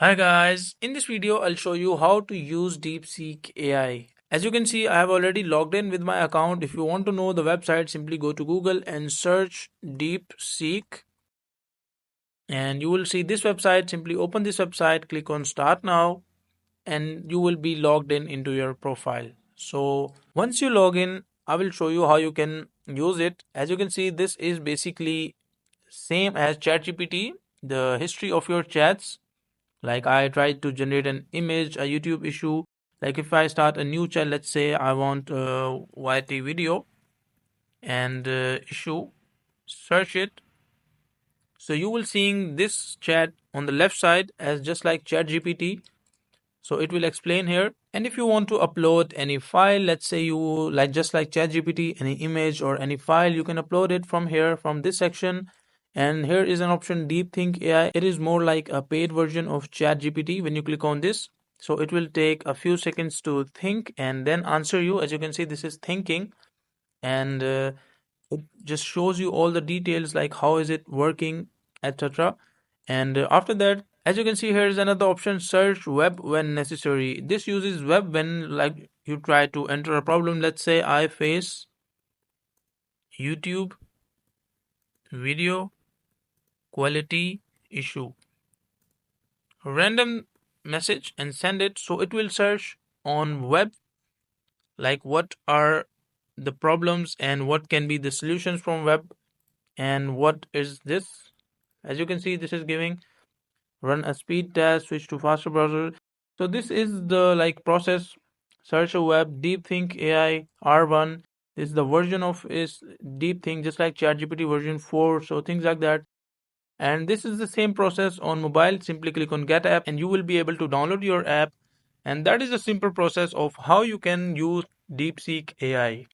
Hi guys, in this video I'll show you how to use Deepseek AI. As you can see, I have already logged in with my account. If you want to know the website, simply go to Google and search Deepseek and you will see this website. Simply open this website, click on start now and you will be logged in into your profile. So once you log in, I will show you how you can use it. As you can see, this is basically same as ChatGPT, the history of your chats. Like I tried to generate an image, a YouTube issue. Like if I start a new chat, let's say I want a YT video and issue, search it. So you will seeing this chat on the left side as just like ChatGPT. So it will explain here. And if you want to upload any file, let's say you like just like ChatGPT, any image or any file, you can upload it from here, from this section. And here is an option Deepthink AI. It is more like a paid version of ChatGPT. When you click on this, so it will take a few seconds to think and then answer you. As you can see, this is thinking and it just shows you all the details like how is it working, etc. And after that, as you can see, here is another option, search web when necessary. This uses web when like you try to enter a problem. Let's say I face YouTube video quality issue, random message and send it. So it will search on web like what are the problems and what can be the solutions from web. And what is this? As you can see, this is giving run a speed test, switch to faster browser. So this is the like process. Search a web, Deepthink AI R1. This is the version of is Deepthink, just like ChatGPT version 4. So things like that. And this is the same process on mobile. Simply click on Get App and you will be able to download your app. And that is a simple process of how you can use Deepseek AI.